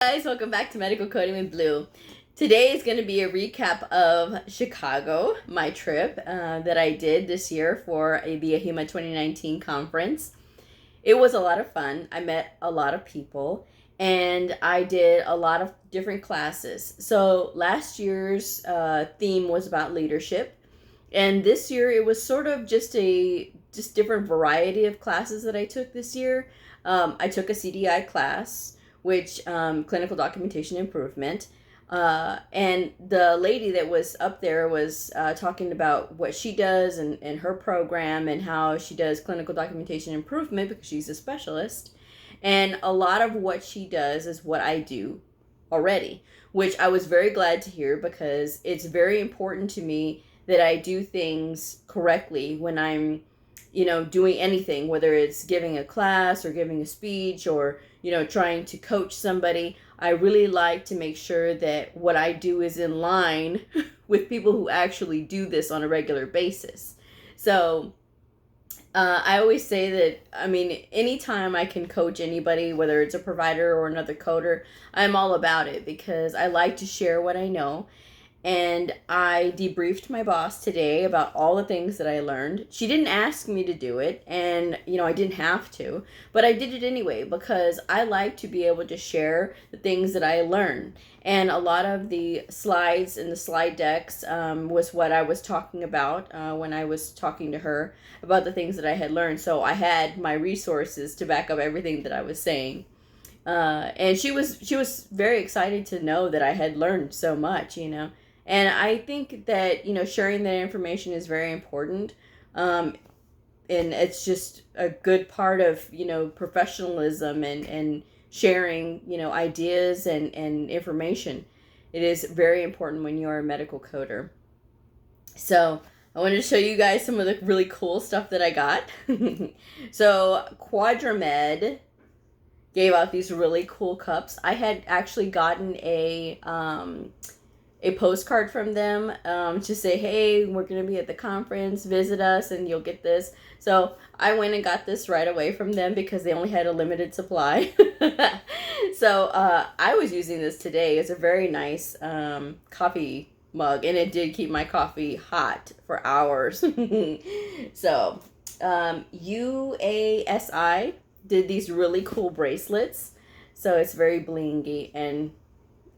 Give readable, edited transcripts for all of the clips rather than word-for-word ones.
Guys, welcome back to Medical Coding with Blue. Today is going to be a recap of Chicago, my trip that I did this year for the AHIMA 2019 conference. It was a lot of fun. I met a lot of people and I did a lot of different classes. So last year's theme was about leadership, and this year it was sort of just different variety of classes that I took this year. I took a CDI class, which clinical documentation improvement, and the lady that was up there was talking about what she does and her program and how she does clinical documentation improvement because she's a specialist, and a lot of what she does is what I do already, which I was very glad to hear because it's very important to me that I do things correctly when I'm doing anything, whether it's giving a class or giving a speech or, trying to coach somebody. I really like to make sure that what I do is in line with people who actually do this on a regular basis. So I always say that, anytime I can coach anybody, whether it's a provider or another coder, I'm all about it because I like to share what I know. And I debriefed my boss today about all the things that I learned. She didn't ask me to do it, and I didn't have to, but I did it anyway because I like to be able to share the things that I learned. And a lot of the slides and the slide decks was what I was talking about when I was talking to her about the things that I had learned. So I had my resources to back up everything that I was saying. And she was very excited to know that I had learned so much, And I think that, sharing that information is very important. And it's just a good part of, professionalism and sharing, ideas and information. It is very important when you are a medical coder. So I wanted to show you guys some of the really cool stuff that I got. So Quadramed gave out these really cool cups. I had actually gotten a postcard from them to say, hey, we're going to be at the conference, visit us and you'll get this. So I went and got this right away from them because they only had a limited supply. So I was using this today. It's a very nice coffee mug, and it did keep my coffee hot for hours. So UASI did these really cool bracelets. So it's very blingy, and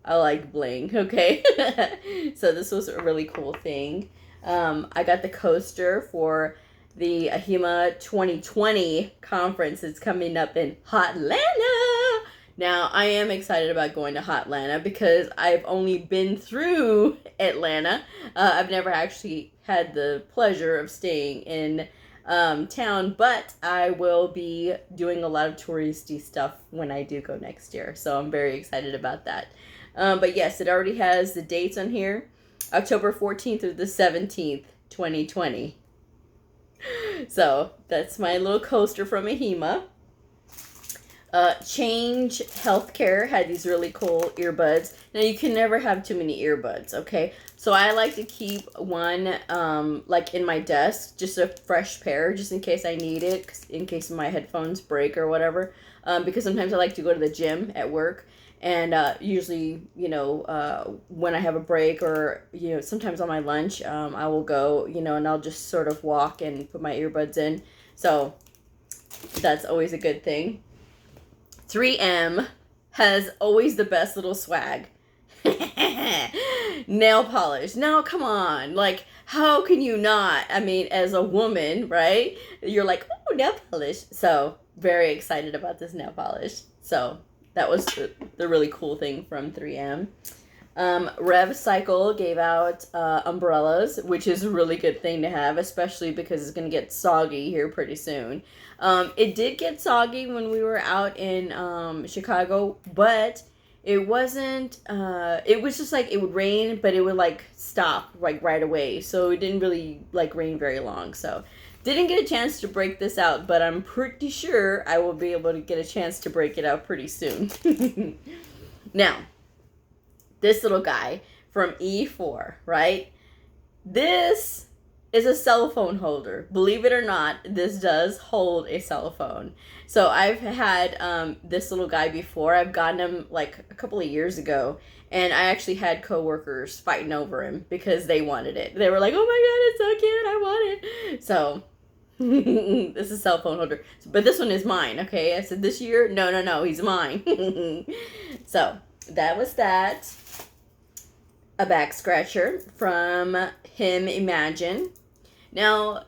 I like bling, okay? So this was a really cool thing. I got the coaster for the AHIMA 2020 conference. It's coming up in Hotlanta. Now, I am excited about going to Hotlanta because I've only been through Atlanta. I've never actually had the pleasure of staying in town, but I will be doing a lot of touristy stuff when I do go next year. So I'm very excited about that. But yes, it already has the dates on here. October 14th through the 17th, 2020. So that's my little coaster from AHIMA. Change Healthcare had these really cool earbuds. Now, you can never have too many earbuds, okay? So I like to keep one like in my desk, just a fresh pair, just in case I need it, in case my headphones break or whatever. Because sometimes I like to go to the gym at work. And usually, when I have a break or, sometimes on my lunch, I will go, and I'll just sort of walk and put my earbuds in. So that's always a good thing. 3M has always the best little swag. Nail polish. Now, come on. Like, how can you not? I mean, as a woman, right? You're like, oh, nail polish. So very excited about this nail polish. So that was the really cool thing from 3M. Rev Cycle gave out umbrellas, which is a really good thing to have, especially because it's going to get soggy here pretty soon. It did get soggy when we were out in Chicago, but it wasn't, it was just like it would rain, but it would like stop like right away. So it didn't really like rain very long. So didn't get a chance to break this out, but I'm pretty sure I will be able to get a chance to break it out pretty soon. Now, this little guy from E4, right? This is a cell phone holder. Believe it or not, this does hold a cell phone. So I've had this little guy before. I've gotten him like a couple of years ago, and I actually had coworkers fighting over him because they wanted it. They were like, "Oh my god, it's so cute! I want it!" So this is a cell phone holder, but this one is mine. Okay, I said this year, no, he's mine. So that was that. A back scratcher from him. Imagine. Now,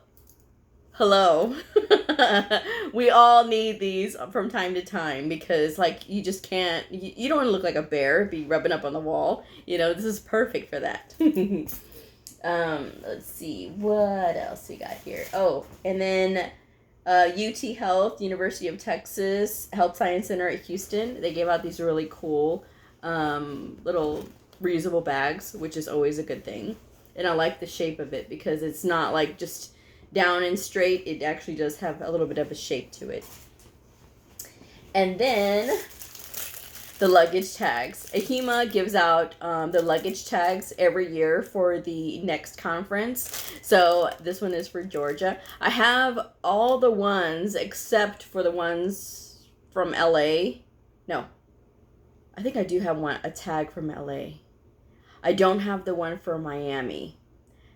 hello. We all need these from time to time because, like, you just can't. You don't want to look like a bear, be rubbing up on the wall. You know, this is perfect for that. Let's see, what else we got here? Oh, and then UT Health, University of Texas Health Science Center at Houston. They gave out these really cool little reusable bags, which is always a good thing. And I like the shape of it because it's not like just down and straight. It actually does have a little bit of a shape to it. And then the luggage tags. AHIMA gives out the luggage tags every year for the next conference. So this one is for Georgia. I have all the ones except for the ones from LA. No, I think I do have a tag from LA. I don't have the one for Miami.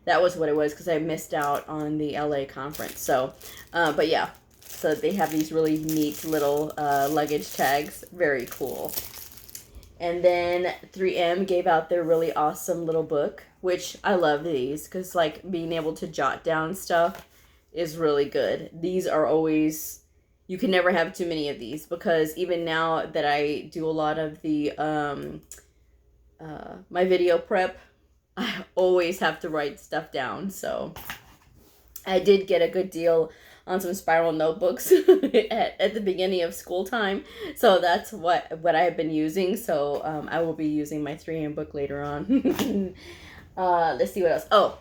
That was what it was because I missed out on the LA conference. So, but yeah. So they have these really neat little luggage tags. Very cool. And then 3M gave out their really awesome little book, which I love these because, like, being able to jot down stuff is really good. These are always, you can never have too many of these because even now that I do a lot of the my video prep, I always have to write stuff down. So I did get a good deal on some spiral notebooks at the beginning of school time. So that's what I've been using. So I will be using my 3M book later on. Let's see what else. Oh,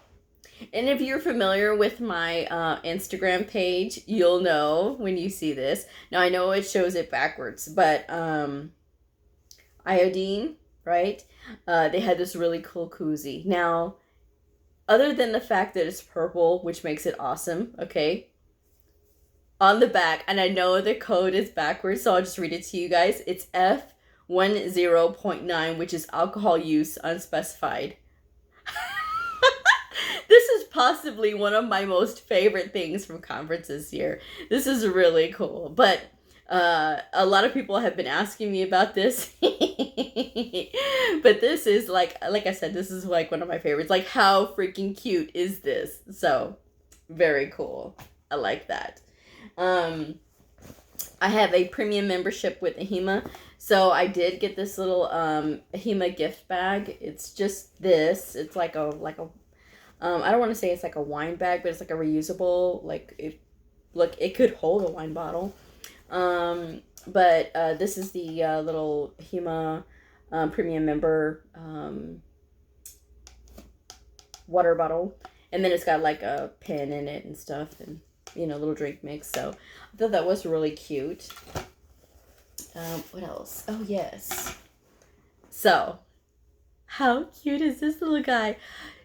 and if you're familiar with my Instagram page, you'll know when you see this. Now, I know it shows it backwards, but iodine, right? They had this really cool koozie. Now, other than the fact that it's purple, which makes it awesome, okay? On the back, and I know the code is backwards, so I'll just read it to you guys. It's F10.9, which is alcohol use unspecified. This is possibly one of my most favorite things from conferences this year. This is really cool, but a lot of people have been asking me about this. But this is like I said, this is like one of my favorites. Like, how freaking cute is this? So very cool. I like that. I have a premium membership with AHIMA, so I did get this little AHIMA gift bag. It's just this. It's like a I don't want to say it's like a wine bag, but it's like a reusable, like it could hold a wine bottle. But this is the little AHIMA premium member water bottle, and then it's got like a pen in it and stuff, and little drink mix. So I thought that was really cute. What else? Oh, yes. So how cute is this little guy?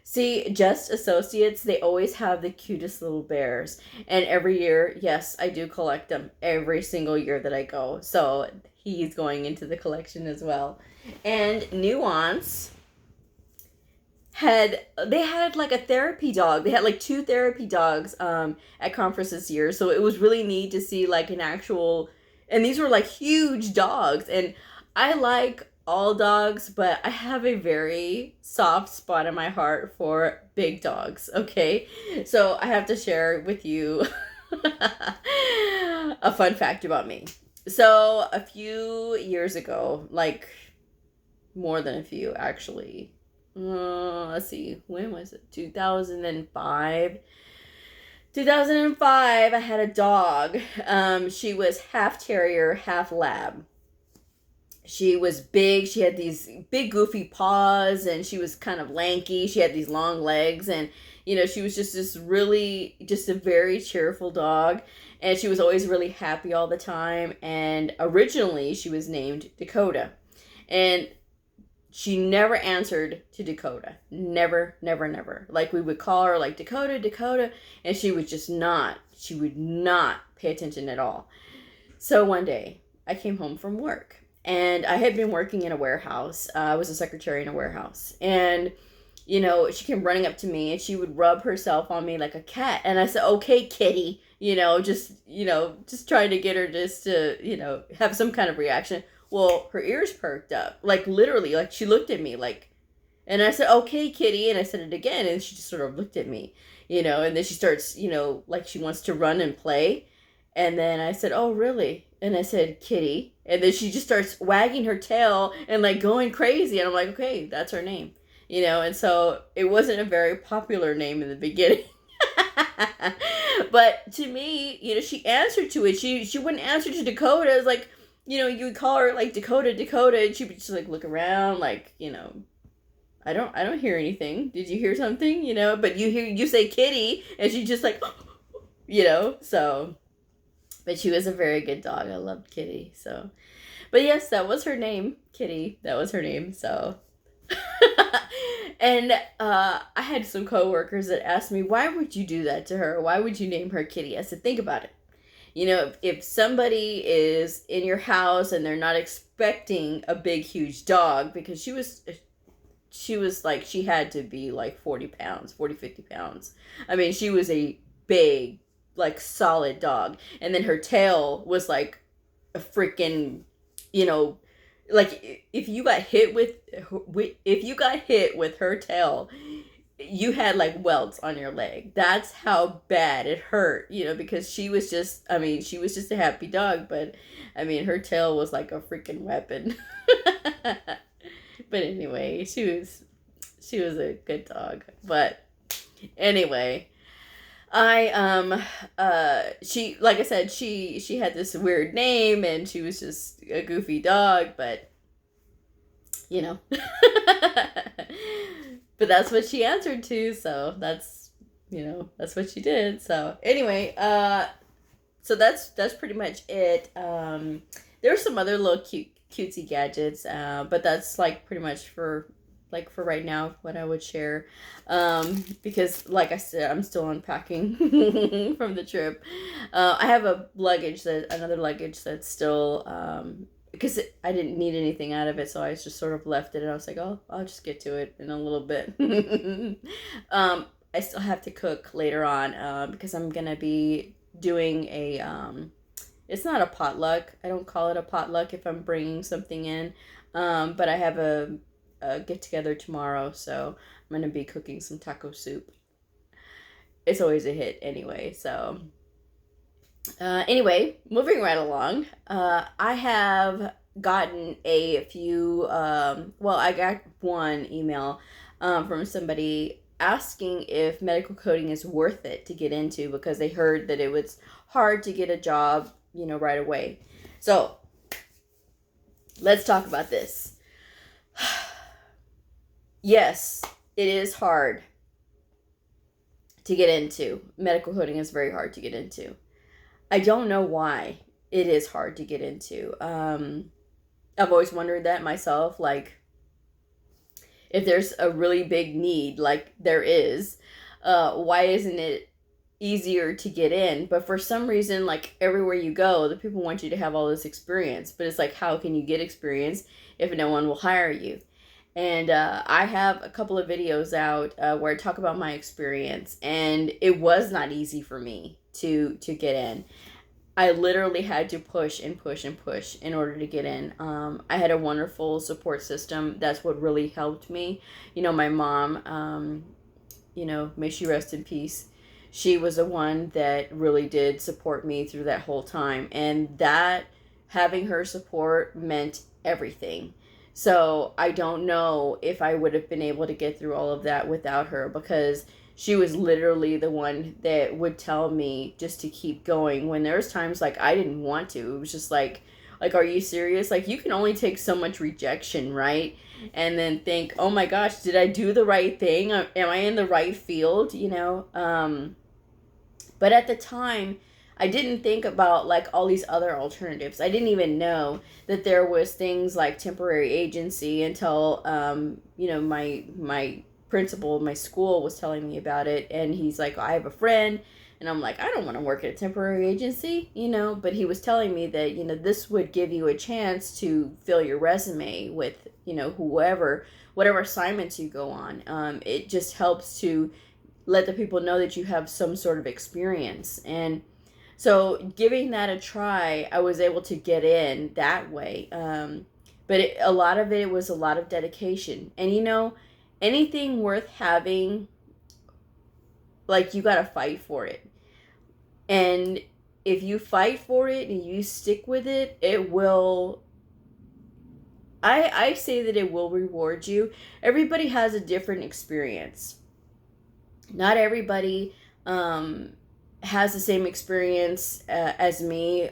See, Just Associates, they always have the cutest little bears. And every year, yes, I do collect them every single year that I go. So he's going into the collection as well. And Nuance had like a therapy dog. They had like 2 therapy dogs at conference this year. So it was really neat to see like an actual, and these were like huge dogs. And I like all dogs, but I have a very soft spot in my heart for big dogs, okay? So I have to share with you a fun fact about me. So a few years ago, like more than a few actually, let's see, when was it? 2005. 2005, I had a dog. She was half terrier, half lab. She was big. She had these big goofy paws, and she was kind of lanky. She had these long legs, and she was just a very cheerful dog, and she was always really happy all the time. And originally she was named Dakota, and she never answered to Dakota. Never, never, never. Like, we would call her, like, Dakota, Dakota, and she would not pay attention at all. So one day, I came home from work, and I had been working in a warehouse. I was a secretary in a warehouse, and, you know, she came running up to me, and she would rub herself on me like a cat, and I said, okay, kitty, just trying to get her just to, have some kind of reaction. Well, her ears perked up, like, literally, like, she looked at me, like, and I said, okay, kitty, and I said it again, and she just sort of looked at me, and then she starts, like, she wants to run and play, and then I said, oh, really? And I said, kitty, and then she just starts wagging her tail and, like, going crazy, and I'm like, okay, that's her name, and so it wasn't a very popular name in the beginning. But to me, she answered to it. She wouldn't answer to Dakota. It was like, you would call her like Dakota, Dakota, and she would just like look around like, I don't hear anything. Did you hear something? But you say kitty, and she just like, so. But she was a very good dog. I loved Kitty. So, but yes, that was her name, Kitty. That was her name. So, and I had some coworkers that asked me, why would you do that to her? Why would you name her Kitty? I said, think about it. If somebody is in your house and they're not expecting a big, huge dog, because she was like, she had to be like 40 pounds, 50 pounds. I mean, she was a big, like, solid dog. And then her tail was like a freaking, like, if you got hit with her tail, you had like welts on your leg. That's how bad it hurt, because she was just a happy dog, but I mean, her tail was like a freaking weapon. But anyway, she was a good dog. But anyway, she, like I said, she had this weird name, and she was just a goofy dog, but but that's what she answered to, so that's what she did. So anyway, so that's pretty much it. There were some other little cutesy gadgets, but that's like pretty much for right now what I would share, because like I said, I'm still unpacking from the trip. I have another luggage that's still, because I didn't need anything out of it, so I just sort of left it, and I was like, oh, I'll just get to it in a little bit. I still have to cook later on, because I'm gonna be doing it's not a potluck. I don't call it a potluck if I'm bringing something in, but I have a get together tomorrow, so I'm gonna be cooking some taco soup. It's always a hit anyway, so anyway, moving right along, I have gotten a few, I got one email from somebody asking if medical coding is worth it to get into, because they heard that it was hard to get a job, right away. So let's talk about this. Yes, it is hard to get into. Medical coding is very hard to get into. I don't know why it is hard to get into. I've always wondered that myself, like, if there's a really big need, like there is, why isn't it easier to get in? But for some reason, like, everywhere you go, the people want you to have all this experience, but it's like, how can you get experience if no one will hire you? And I have a couple of videos out where I talk about my experience, and it was not easy for me to get in. I literally had to push and push and push in order to get in. I had a wonderful support system. That's what really helped me. My mom, may she rest in peace. She was the one that really did support me through that whole time. And that, having her support, meant everything. So I don't know if I would have been able to get through all of that without her, because she was literally the one that would tell me just to keep going when there was times like I didn't want to. It was just like, are you serious? Like, you can only take so much rejection, right? And then think, oh my gosh, did I do the right thing? Am I in the right field? But at the time, I didn't think about like all these other alternatives. I didn't even know that there was things like temporary agency until my principal of my school was telling me about it, and he's like, I have a friend, and I'm like, I don't want to work at a temporary agency, but he was telling me that this would give you a chance to fill your resume with whatever assignments you go on. It just helps to let the people know that you have some sort of experience. And so giving that a try, I was able to get in that way. But a lot of it was a lot of dedication. And anything worth having, like, you got to fight for it. And if you fight for it and you stick with it, it will, I say that it will reward you. Everybody has a different experience. Not everybody has the same experience as me,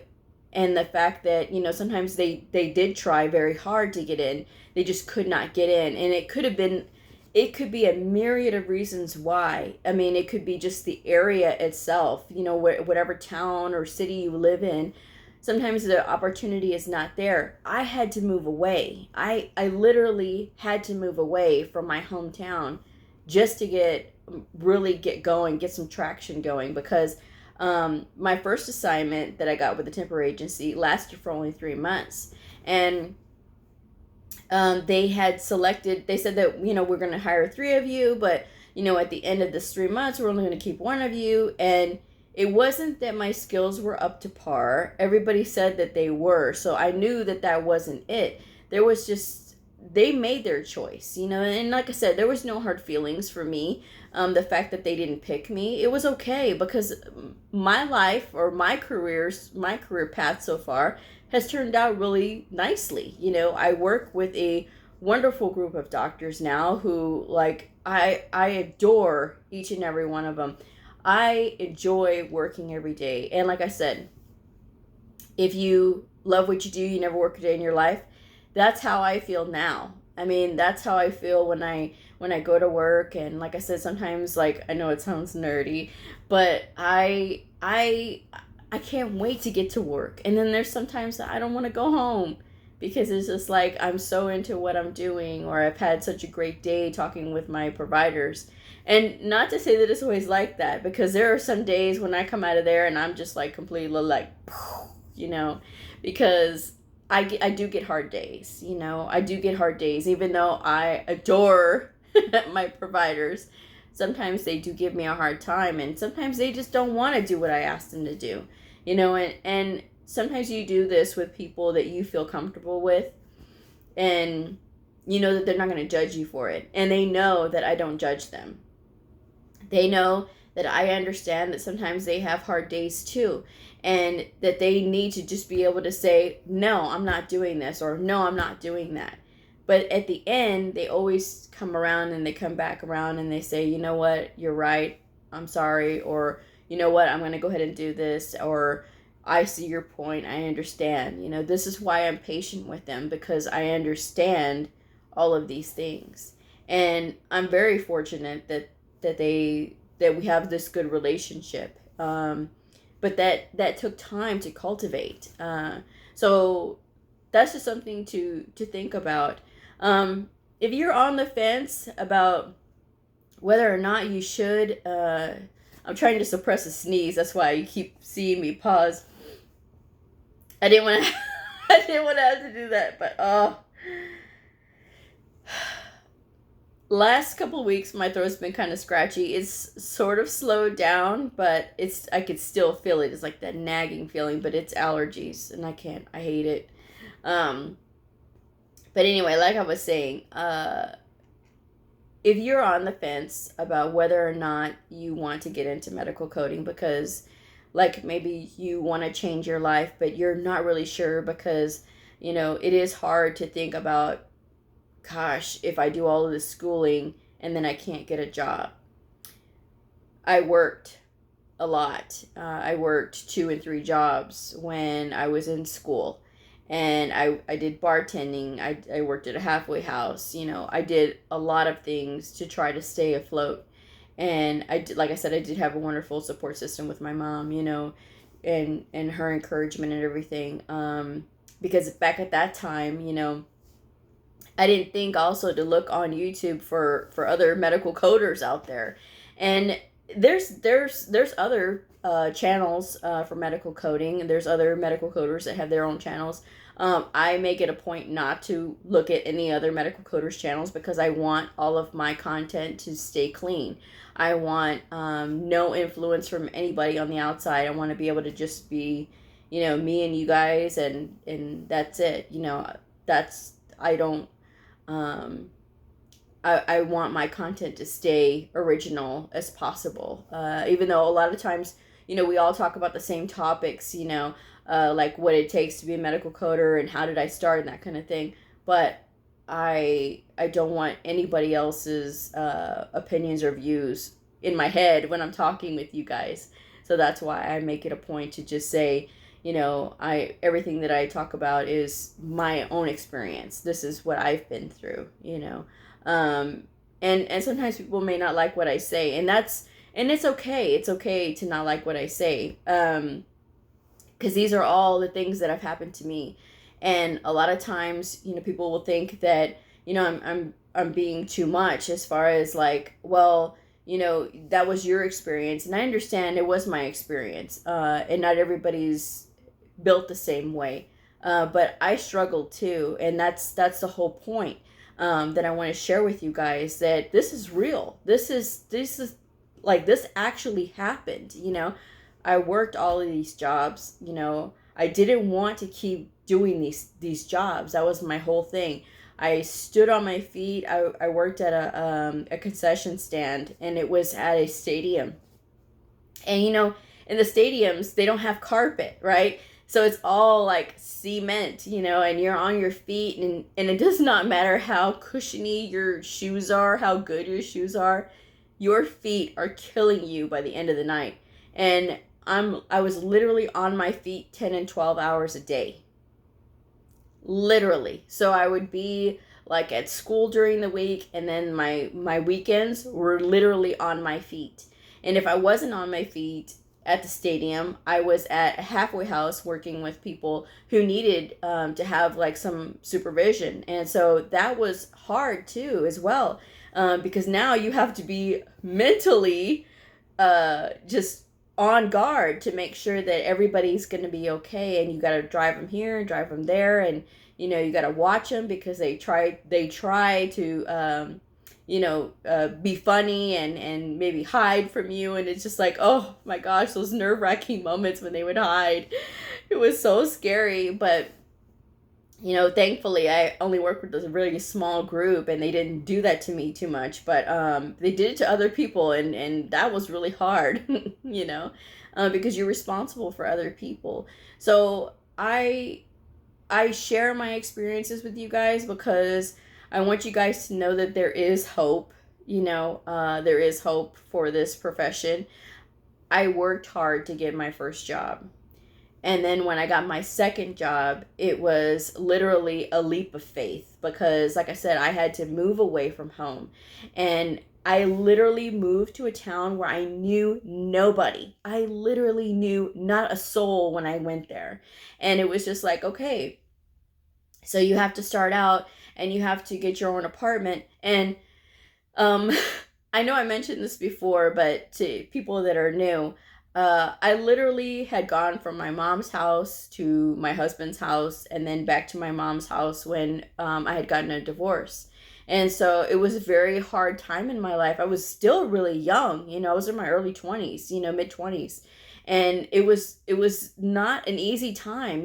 and the fact that sometimes they did try very hard to get in, they just could not get in, and it could be a myriad of reasons why. I mean, it could be just the area itself, whatever town or city you live in. Sometimes the opportunity is not there. I had to move away. I literally had to move away from my hometown just to really get going, get some traction going, because my first assignment that I got with the temporary agency lasted for only 3 months. And they said that, we're going to hire 3 of you, but, at the end of this 3 months, we're only going to keep 1 of you. And it wasn't that my skills were up to par. Everybody said that they were. So I knew that that wasn't it. There was just, they made their choice, and like I said, there was no hard feelings for me. The fact that they didn't pick me, it was okay, because my life, or my career path so far has turned out really nicely. I work with a wonderful group of doctors now who, like, I adore each and every one of them. I enjoy working every day. And like I said, if you love what you do, you never work a day in your life. That's how I feel now. I mean, that's how I feel when I go to work. And like I said, sometimes, like, I know it sounds nerdy, but I can't wait to get to work. And then there's sometimes that I don't want to go home, because it's just like I'm so into what I'm doing, or I've had such a great day talking with my providers. And not to say that it's always like that, because there are some days when I come out of there and I'm just like completely like, because I do get hard days, I do get hard days, even though I adore my providers. Sometimes they do give me a hard time, and sometimes they just don't want to do what I asked them to do, and sometimes you do this with people that you feel comfortable with, and you know that they're not going to judge you for it, and they know that I don't judge them. They know that I understand that sometimes they have hard days too, and that they need to just be able to say, no, I'm not doing this, or no, I'm not doing that. But at the end, they always come around, and they come back around, and they say, you know what, you're right, I'm sorry, or you know what, I'm going to go ahead and do this, or I see your point, I understand. This is why I'm patient with them, because I understand all of these things. And I'm very fortunate that we have this good relationship. But that took time to cultivate. So that's just something to think about. If you're on the fence about whether or not you should, I'm trying to suppress a sneeze. That's why you keep seeing me pause. I didn't want to. I didn't want to have to do that, but last couple of weeks my throat's been kind of scratchy. It's sort of slowed down, but I could still feel it. It's like that nagging feeling, but it's allergies, and I hate it. But anyway, like I was saying, if you're on the fence about whether or not you want to get into medical coding, because like maybe you want to change your life, but you're not really sure, because it is hard to think about, gosh, if I do all of this schooling and then I can't get a job. I worked a lot. I worked 2 and 3 jobs when I was in school. And I did bartending. I worked at a halfway house. I did a lot of things to try to stay afloat. And like I said, I did have a wonderful support system with my mom. and her encouragement and everything. Because back at that time, I didn't think also to look on YouTube for other medical coders out there, and there's other channels for medical coding. There's other medical coders that have their own channels. I make it a point not to look at any other medical coders channels because I want all of my content to stay clean. I want no influence from anybody on the outside. I want to be able to just be, me and you guys, and that's it. That's I don't I want my content to stay original as possible. Even though a lot of times, we all talk about the same topics, like what it takes to be a medical coder and how did I start and that kind of thing. But I don't want anybody else's opinions or views in my head when I'm talking with you guys. So that's why I make it a point to just say, everything that I talk about is my own experience. This is what I've been through, and sometimes people may not like what I say, and it's okay. It's okay to not like what I say, because these are all the things that have happened to me, and a lot of times, people will think that, I'm being too much as far as like, well, that was your experience, and I understand it was my experience, and not everybody's built the same way, but I struggled too, and that's the whole point, that I want to share with you guys, that this is real. This is like, this actually happened. I worked all of these jobs. I didn't want to keep doing these jobs. That was my whole thing. I stood on my feet. I worked at a concession stand, and it was at a stadium. And in the stadiums, they don't have carpet, right? So it's all like cement, and you're on your feet, and it does not matter how cushiony your shoes are, how good your shoes are, your feet are killing you by the end of the night. And I was literally on my feet 10 and 12 hours a day. Literally. So I would be like at school during the week, and then my weekends were literally on my feet. And if I wasn't on my feet at the stadium, I was at a halfway house working with people who needed to have like some supervision. And so that was hard too as well, because now you have to be mentally just on guard to make sure that everybody's going to be okay, and you got to drive them here and drive them there, and you got to watch them because they try to be funny and maybe hide from you, and it's just like, oh my gosh, those nerve-wracking moments when they would hide. It was so scary, but thankfully I only worked with a really small group, and they didn't do that to me too much, but they did it to other people, and that was really hard, because you're responsible for other people. So I share my experiences with you guys because I want you guys to know that there is hope. There is hope for this profession. I worked hard to get my first job. And then when I got my second job, it was literally a leap of faith because, like I said, I had to move away from home. And I literally moved to a town where I knew nobody. I literally knew not a soul when I went there. And it was just like, okay, so you have to start out and you have to get your own apartment. And I know I mentioned this before, but to people that are new, I literally had gone from my mom's house to my husband's house and then back to my mom's house when I had gotten a divorce. And so it was a very hard time in my life. I was still really young, I was in my early 20s, mid 20s. And it was not an easy time,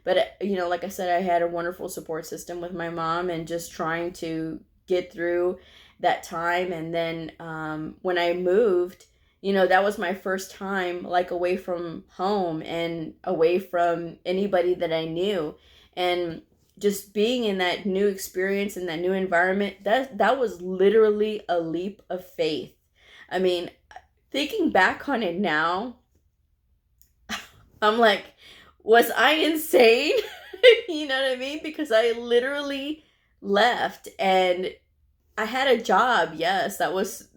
but, like I said, I had a wonderful support system with my mom and just trying to get through that time. And then when I moved, that was my first time like away from home and away from anybody that I knew. And just being in that new experience, in that new environment, that was literally a leap of faith. I mean, thinking back on it now, I'm like, was I insane? You know what I mean? Because I literally left and I had a job. Yes, that was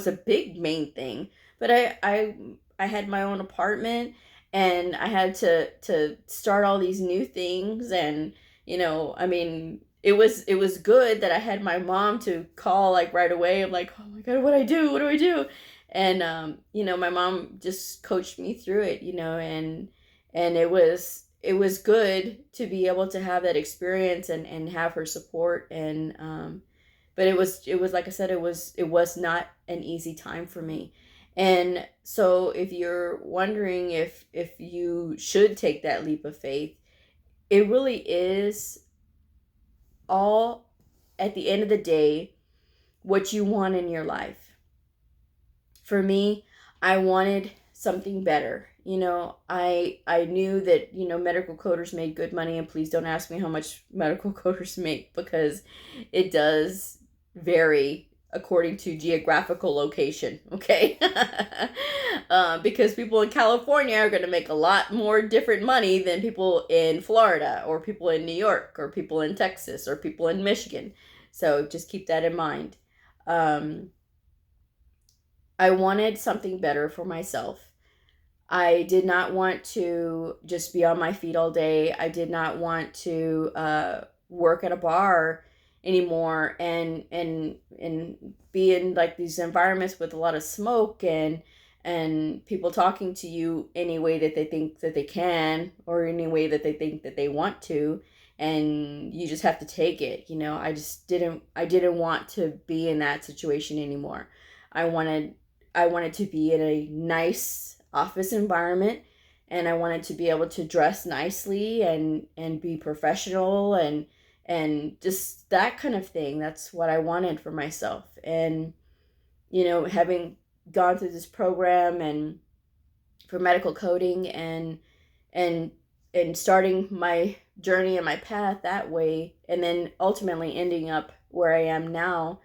a big main thing. But I had my own apartment, and I had to start all these new things. And I mean, it was good that I had my mom to call like right away. I'm like, oh my god, what do I do? What do I do? And my mom just coached me through it, and it was good to be able to have that experience and have her support. And but it was like I said, it was not an easy time for me. And so if you're wondering if you should take that leap of faith, it really is all, at the end of the day, what you want in your life. For me, I wanted something better. I knew that, medical coders made good money, and please don't ask me how much medical coders make, because it does vary according to geographical location, okay? Because people in California are going to make a lot more different money than people in Florida, or people in New York, or people in Texas, or people in Michigan. So just keep that in mind. I wanted something better for myself. I did not want to just be on my feet all day. I did not want to work at a bar anymore and be in like these environments with a lot of smoke and people talking to you any way that they think that they can, or any way that they think that they want to, and you just have to take it. I didn't want to be in that situation anymore. I wanted to be in a nice office environment, and I wanted to be able to dress nicely and be professional and just that kind of thing. That's what I wanted for myself. And having gone through this program and for medical coding and and starting my journey and my path that way, and then ultimately ending up where I am now,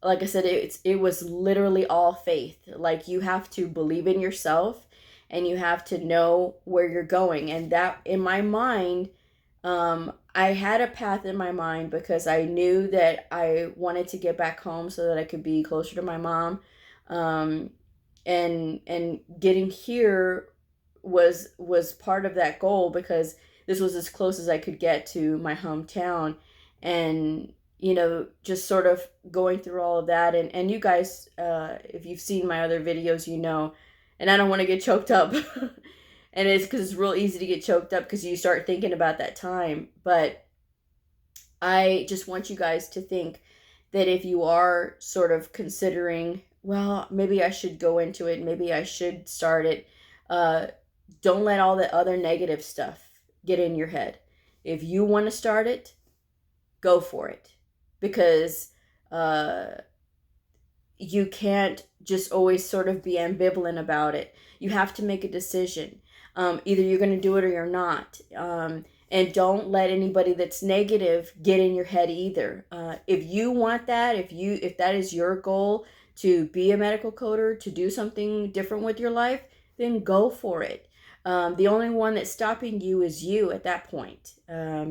like I said, it was literally all faith. Like, you have to believe in yourself, and you have to know where you're going. And that, in my mind, I had a path in my mind, because I knew that I wanted to get back home so that I could be closer to my mom. And getting here was part of that goal, because this was as close as I could get to my hometown. And just sort of going through all of that. And you guys, if you've seen my other videos, and I don't want to get choked up. And it's because it's real easy to get choked up, because you start thinking about that time. But I just want you guys to think that if you are sort of considering, well, maybe I should go into it, maybe I should start it, don't let all the other negative stuff get in your head. If you want to start it, go for it. Because you can't just always sort of be ambivalent about it. You have to make a decision. Either you're going to do it or you're not. And don't let anybody that's negative get in your head either. If you want that, if that is your goal, to be a medical coder, to do something different with your life, then go for it. The only one that's stopping you is you at that point,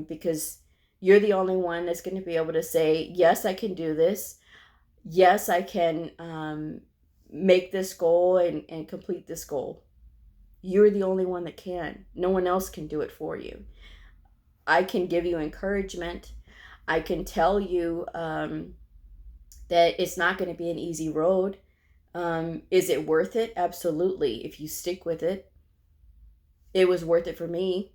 because you're the only one that's going to be able to say, yes, I can do this. Yes, I can make this goal and complete this goal. You're the only one that can. No one else can do it for you. I can give you encouragement. I can tell you that it's not going to be an easy road. Is it worth it? Absolutely. If you stick with it. It was worth it for me.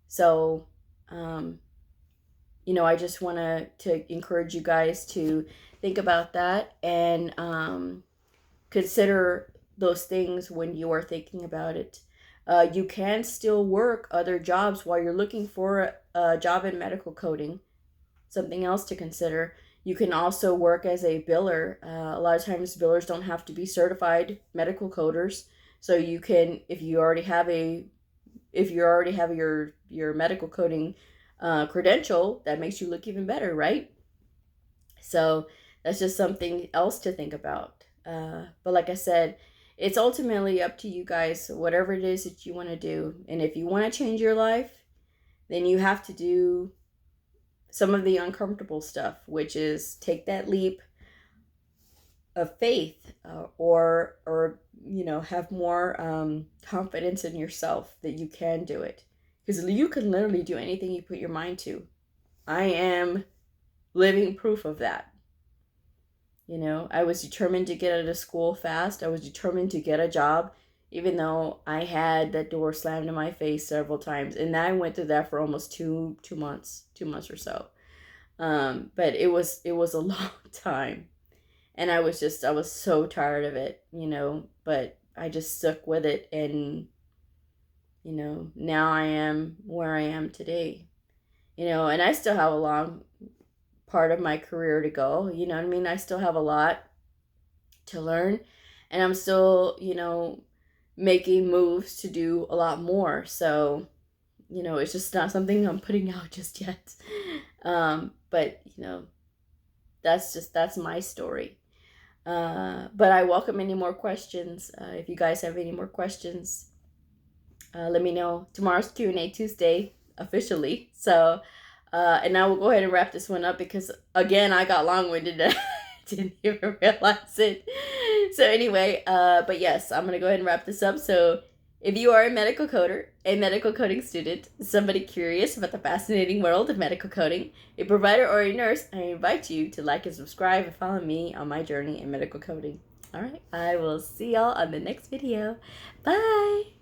So, I just want to encourage you guys to think about that and consider those things when you are thinking about it. You can still work other jobs while you're looking for a job in medical coding. Something else to consider. You can also work as a biller. A lot of times billers don't have to be certified medical coders. So you can, if you already have your medical coding credential, that makes you look even better, right? So that's just something else to think about. But like I said, it's ultimately up to you guys, whatever it is that you want to do. And if you want to change your life, then you have to do some of the uncomfortable stuff, which is take that leap, faith, or have more confidence in yourself that you can do it, because you can literally do anything you put your mind to. I am living proof of that. I was determined to get out of school fast. I was determined to get a job, even though I had that door slammed in my face several times. And I went through that for almost two months or so. But it was a long time. And I was so tired of it, but I just stuck with it. And, now I am where I am today, and I still have a long part of my career to go. You know what I mean? I still have a lot to learn, and I'm still, making moves to do a lot more. So, it's just not something I'm putting out just yet. But, that's my story. But I welcome any more questions. If you guys have any more questions, let me know. Tomorrow's Q&A Tuesday officially. So, and I will go ahead and wrap this one up because, again, I got long-winded. I didn't even realize it. So anyway, but yes, I'm going to go ahead and wrap this up. So if you are a medical coder, a medical coding student, somebody curious about the fascinating world of medical coding, a provider or a nurse, I invite you to like and subscribe and follow me on my journey in medical coding. All right, I will see y'all on the next video. Bye.